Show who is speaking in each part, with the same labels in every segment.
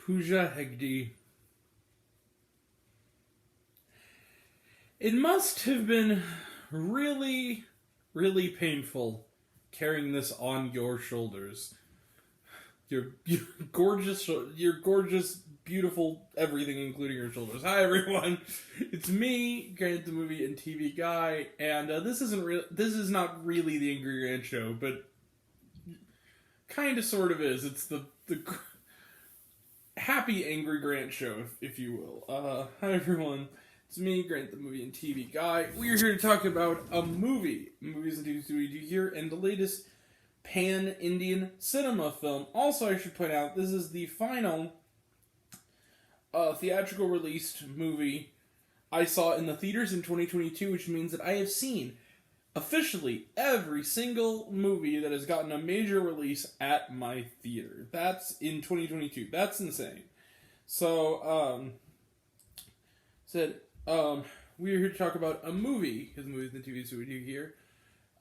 Speaker 1: Pooja Hegde. It must have been really, really painful carrying this on your shoulders. Your gorgeous, beautiful everything, including your shoulders. Hi everyone, it's me, Grant the movie and TV guy, and this is not really the Angry Grant show, but kind of, sort of is. It's the happy Angry Grant show, if you will. Hi everyone. It's me, Grant the movie and TV guy. We are here to talk about a movie. Movies and TVs we do here, and the latest pan-Indian cinema film. Also, I should point out, this is the final theatrical released movie I saw in the theaters in 2022, which means that I have seen officially every single movie that has gotten a major release at my theater. That's in 2022. That's insane. So, we are here to talk about a movie, because movies and TVs we do here.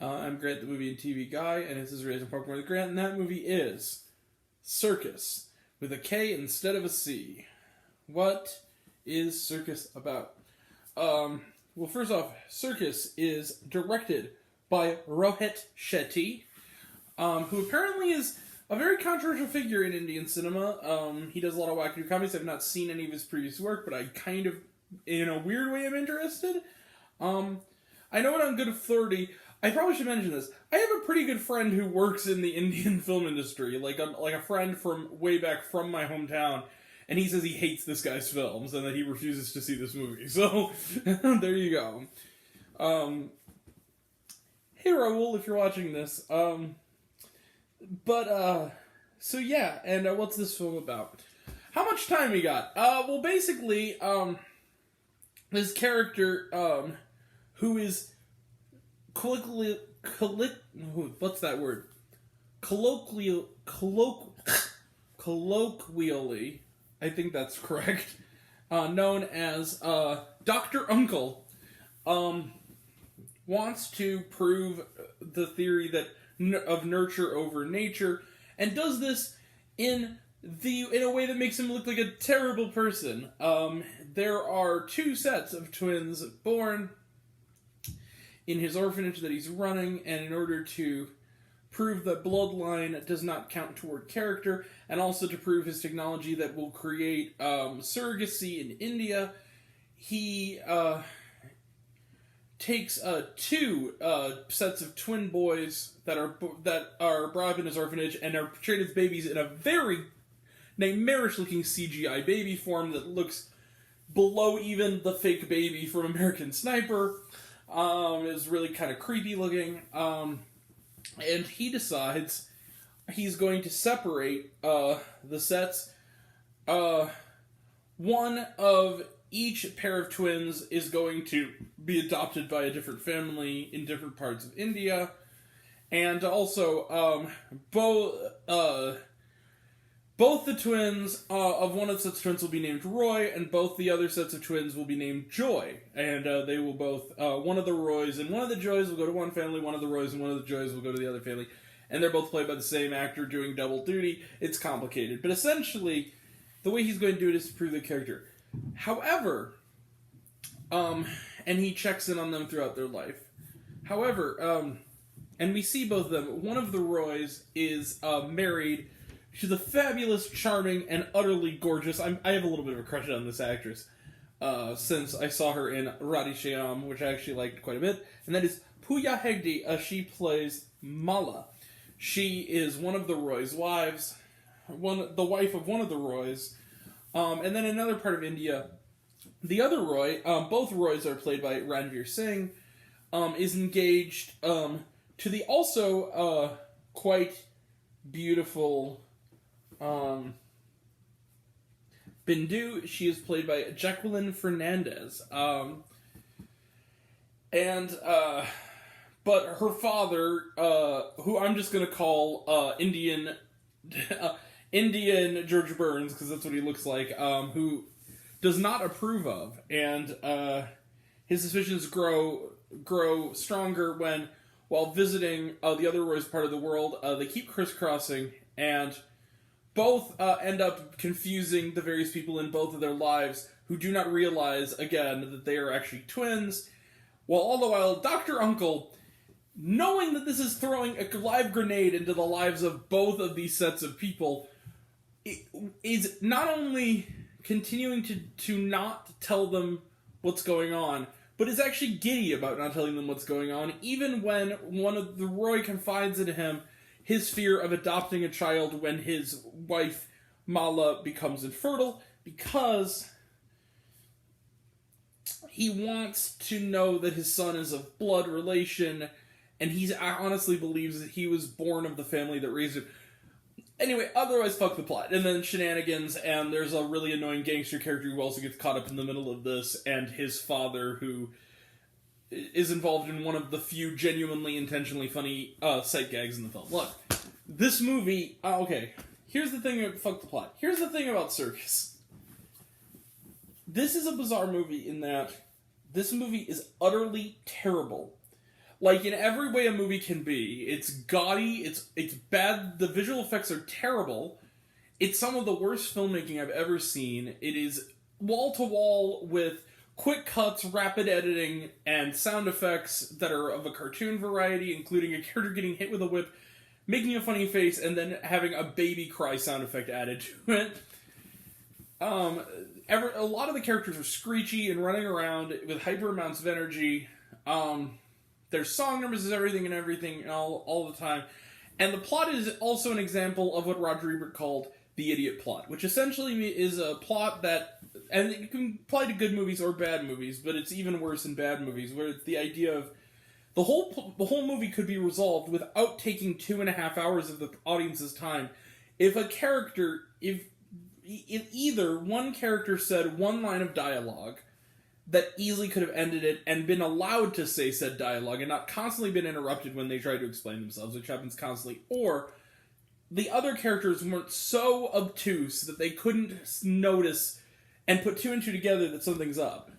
Speaker 1: I'm Grant, the movie and TV guy, and this is Raising Popcorn with Grant, and that movie is Cirkus, with a K instead of a C. What is Cirkus about? Well, first off, Cirkus is directed by Rohit Shetty, who apparently is a very controversial figure in Indian cinema. He does a lot of wacky comedies. I've not seen any of his previous work, but I kind of, in a weird way, am interested. I know it on good authority. I probably should mention this. I have a pretty good friend who works in the Indian film industry, like a friend from way back from my hometown, and he says he hates this guy's films and that he refuses to see this movie. So, there you go. Hey Raul, if you're watching this. So yeah, and what's this film about? How much time we got? Well, basically, this character, who is colloquially, I think that's correct, known as Dr. Uncle, wants to prove the theory that of nurture over nature, and does this in a way that makes him look like a terrible person. There are two sets of twins born in his orphanage that he's running, and in order to prove that bloodline does not count toward character, and also to prove his technology that will create surrogacy in India, he takes two sets of twin boys that are brought up in his orphanage and are portrayed as babies in a very nightmarish-looking CGI baby form that looks below even the fake baby from American Sniper. Is really kind of creepy looking. And he decides he's going to separate the sets. One of each pair of twins is going to be adopted by a different family in different parts of India. And also, both the twins of one of the sets of twins will be named Roy, and both the other sets of twins will be named Joy. And they will both, one of the Roys and one of the Joys will go to one family, one of the Roys and one of the Joys will go to the other family. And they're both played by the same actor doing double duty. It's complicated. But essentially, the way he's going to do it is to prove the character. However, and he checks in on them throughout their life. However, and we see both of them. One of the Roys is married. She's a fabulous, charming, and utterly gorgeous. I have a little bit of a crush on this actress since I saw her in Radhe Shyam, which I actually liked quite a bit. And that is Pooja Hegde. She plays Mala. She is one of the Roy's wives, the wife of one of the Roys. And then another part of India, the other Roy, both Roys are played by Ranveer Singh, is engaged to the also quite beautiful Bindu. She is played by Jacqueline Fernandez. But her father, who I'm just going to call Indian George Burns, because that's what he looks like, who does not approve of. And his suspicions grow stronger when, while visiting the other Roy's part of the world, they keep crisscrossing, and both end up confusing the various people in both of their lives who do not realize, again, that they are actually twins, while all the while Dr. Uncle, knowing that this is throwing a live grenade into the lives of both of these sets of people, is not only continuing to not tell them what's going on, but is actually giddy about not telling them what's going on, even when one of the Roy confides into him his fear of adopting a child when his wife, Mala, becomes infertile, because he wants to know that his son is of blood relation, and he honestly believes that he was born of the family that raised him. Anyway, otherwise, fuck the plot. And then shenanigans, and there's a really annoying gangster character who also gets caught up in the middle of this, and his father, who is involved in one of the few genuinely, intentionally funny sight gags in the film. Look, this movie... okay, here's the thing about... fuck the plot. Here's the thing about Cirkus. This is a bizarre movie in that this movie is utterly terrible. Like, in every way a movie can be. It's gaudy, it's bad, the visual effects are terrible. It's some of the worst filmmaking I've ever seen. It is wall-to-wall with quick cuts, rapid editing, and sound effects that are of a cartoon variety, including a character getting hit with a whip, making a funny face, and then having a baby cry sound effect added to it. A lot of the characters are screechy and running around with hyper amounts of energy. There's song numbers, everything all the time. And the plot is also an example of what Roger Ebert called the idiot plot, which essentially is a plot that, and it can apply to good movies or bad movies, but it's even worse in bad movies, where it's the idea of the whole movie could be resolved without taking 2.5 hours of the audience's time if either one character said one line of dialogue that easily could have ended it and been allowed to say said dialogue and not constantly been interrupted when they tried to explain themselves, which happens constantly, or the other characters weren't so obtuse that they couldn't notice and put two and two together that something's up.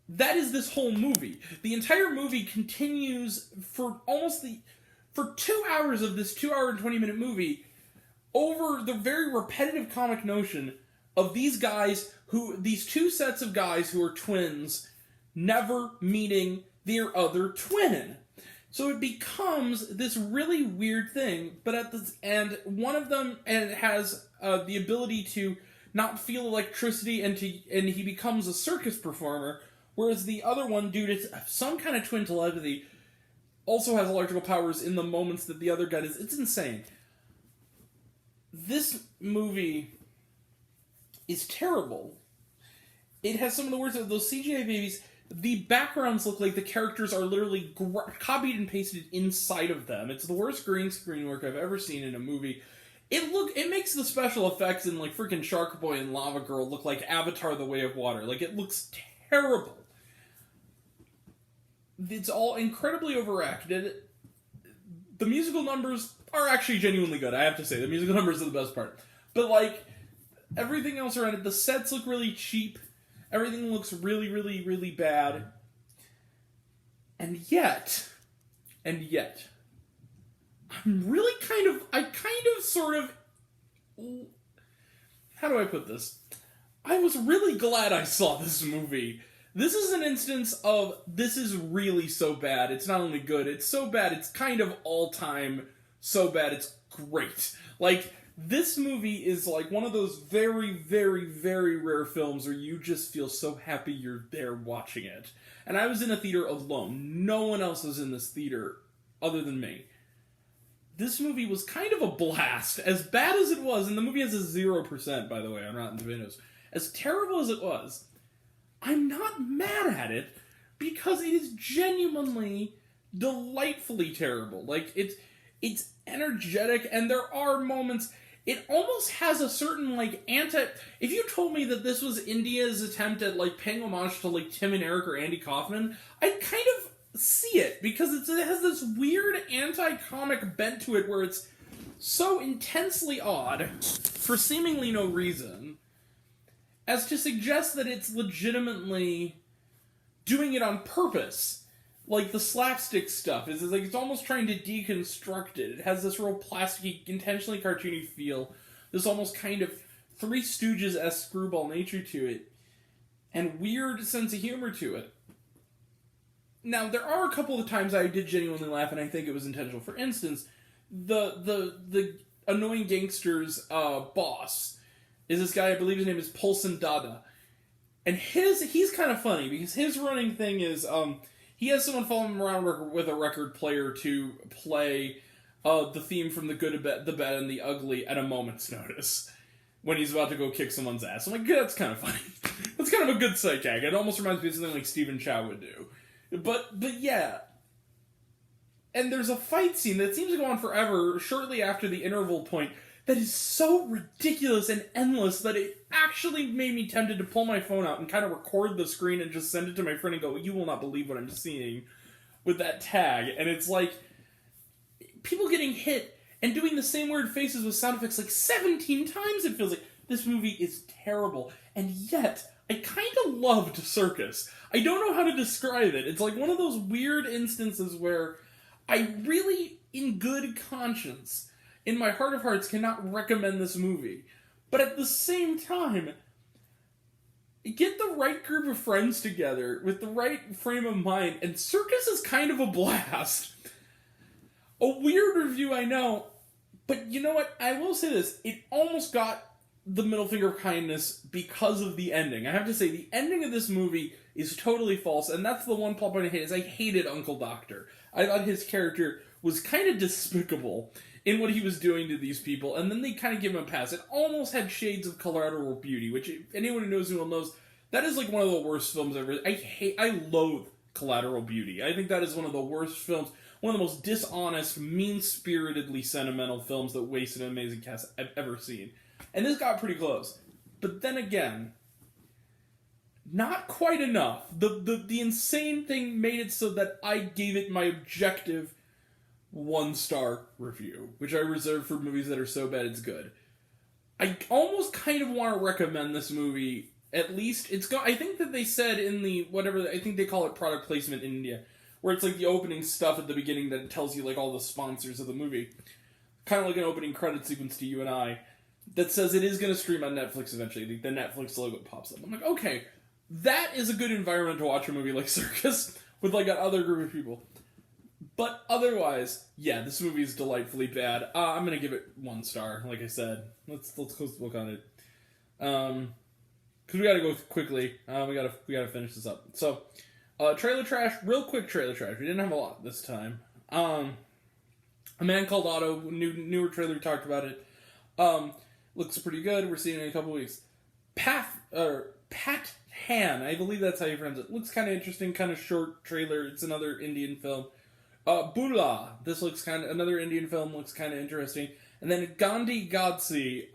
Speaker 1: That is this whole movie. The entire movie continues for 2 hours of this 2 hour and 20 minute movie over the very repetitive comic notion of these two sets of guys who are twins never meeting their other twin. So it becomes this really weird thing, and one of them has the ability to not feel electricity and he becomes a circus performer, whereas the other one, due to some kind of twin telepathy, also has electrical powers in the moments that the other guy does. It's insane. This movie is terrible. It has some of the worst of those CGI babies. The backgrounds look like the characters are literally copied and pasted inside of them. It's the worst green screen work I've ever seen in a movie. It makes the special effects in like freaking Shark Boy and Lava Girl look like Avatar: The Way of Water. Like, it looks terrible. It's all incredibly overacted. The musical numbers are actually genuinely good, I have to say. The musical numbers are the best part. But like, everything else around it, the sets look really cheap. Everything looks really, really, really bad. And yet, I'm really how do I put this? I was really glad I saw this movie. This is an instance of, this is really so bad. It's not only good, it's so bad, it's kind of all-time so bad, it's great. Like, this movie is like one of those very, very, very rare films where you just feel so happy you're there watching it. And I was in a theater alone. No one else was in this theater other than me. This movie was kind of a blast. As bad as it was, and the movie has a 0%, by the way, on Rotten Tomatoes. As terrible as it was, I'm not mad at it because it is genuinely delightfully terrible. Like, it's energetic, and there are moments. It almost has a certain, like, if you told me that this was India's attempt at, like, paying homage to, like, Tim and Eric or Andy Kaufman, I'd kind of see it, because it has this weird anti-comic bent to it where it's so intensely odd, for seemingly no reason, as to suggest that it's legitimately doing it on purpose. Like, the slapstick stuff is like, it's almost trying to deconstruct it. It has this real plasticky, intentionally cartoony feel, this almost kind of Three Stooges-esque screwball nature to it, and weird sense of humor to it. Now, there are a couple of times I did genuinely laugh, and I think it was intentional. For instance, the annoying gangster's boss is this guy, I believe his name is Polson Dada. And he's kind of funny, because his running thing is, he has someone following him around with a record player to play the theme from The Good, the Bad, and the Ugly at a moment's notice, when he's about to go kick someone's ass. I'm like, yeah, that's kind of funny. That's kind of a good sight gag. It almost reminds me of something like Stephen Chow would do. But yeah. And there's a fight scene that seems to go on forever, shortly after the interval point, that is so ridiculous and endless that it actually made me tempted to pull my phone out and kind of record the screen and just send it to my friend and go, you will not believe what I'm seeing with that tag. And it's like, people getting hit and doing the same weird faces with sound effects like 17 times, it feels like. This movie is terrible. And yet, I kind of loved Cirkus. I don't know how to describe it. It's like one of those weird instances where I really, in good conscience, in my heart of hearts, cannot recommend this movie. But at the same time, get the right group of friends together with the right frame of mind, and Cirkus is kind of a blast. A weird review, I know, but you know what? I will say this. It almost got the middle finger of kindness because of the ending. I have to say, the ending of this movie is totally false, and that's the one plot point I hate, is I hated Uncle Doctor. I thought his character was kind of despicable in what he was doing to these people, and then they kind of give him a pass. It almost had shades of Collateral Beauty, which, if anyone who knows me knows, that is like one of the worst films ever. I loathe Collateral Beauty. I think that is one of the worst films, one of the most dishonest, mean-spiritedly sentimental films that wasted an amazing cast I've ever seen. And this got pretty close. But then again, not quite enough. The insane thing made it so that I gave it my objective 1-star review, which I reserve for movies that are so bad it's good. I almost kind of want to recommend this movie. At least I think that they said in the whatever, I think they call it product placement in India, where it's like the opening stuff at the beginning that tells you like all the sponsors of the movie, kind of like an opening credit sequence to You and I, that says it is going to stream on Netflix eventually. The Netflix logo pops up. I'm like, okay, that is a good environment to watch a movie like Cirkus with like another group of people. But otherwise, yeah, this movie is delightfully bad. I'm going to give it 1 star, like I said. Let's close the book on it. Because we got to go quickly. We gotta finish this up. So, trailer trash, real quick trailer trash. We didn't have a lot this time. A Man Called Otto, newer trailer, we talked about it. Looks pretty good. We're seeing it in a couple weeks. Pat Han, I believe that's how you pronounce it. Looks kind of interesting, kind of short trailer. It's another Indian film. Bula, this looks another Indian film, looks kind of interesting. And then Gandhi Godse,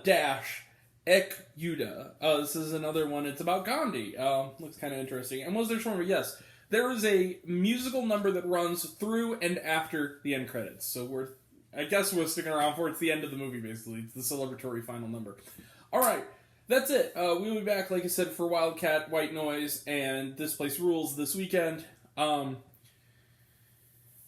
Speaker 1: Dash, Ek Yuda. This is another one. It's about Gandhi. Looks kind of interesting. And was there short? Yes. There is a musical number that runs through and after the end credits. So I guess we're sticking around for it. It's the end of the movie, basically. It's the celebratory final number. Alright, that's it. We'll be back, like I said, for Wildcat, White Noise, and This Place Rules this weekend.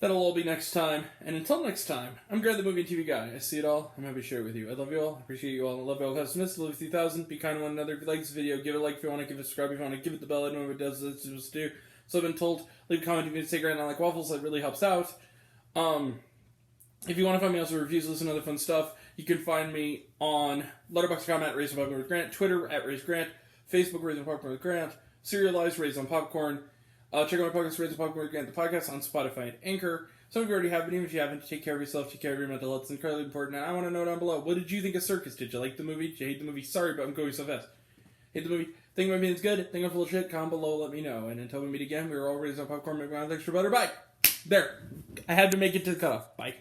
Speaker 1: That'll all be next time. And until next time, I'm Greg the Movie and TV Guy. I see it all. I'm happy to share it with you. I love you all. I appreciate you all. I love you all. Customers, live 3000. Be kind to one another. If you like this video, give it a like if you want to. Give it a subscribe if you want to. Give it the bell. I don't know what it does. It's supposed to do. So I've been told. Leave a comment if you take right now like waffles. That really helps out. If you want to find me also reviews, listen to other fun stuff, you can find me on Letterboxd.com at Raising Popcorn with Grant, Twitter at Raise Grant, Facebook Raising Popcorn with Grant, Serialized Raised on Popcorn. Check out my podcast Raising Popcorn with Grant, the podcast on Spotify and Anchor. Some of you already have, but even if you haven't, take care of yourself, take care of your mental health. It's incredibly important. And I want to know down below, what did you think of Cirkus? Did you like the movie? Did you hate the movie? Sorry, but I'm going so fast. Hate the movie? Think my opinion's good? Think I'm full of shit? Comment below, let me know. And until we meet again, we are all Raising on Popcorn. Make my extra butter. Bye! There. I had to make it to the cutoff. Bye.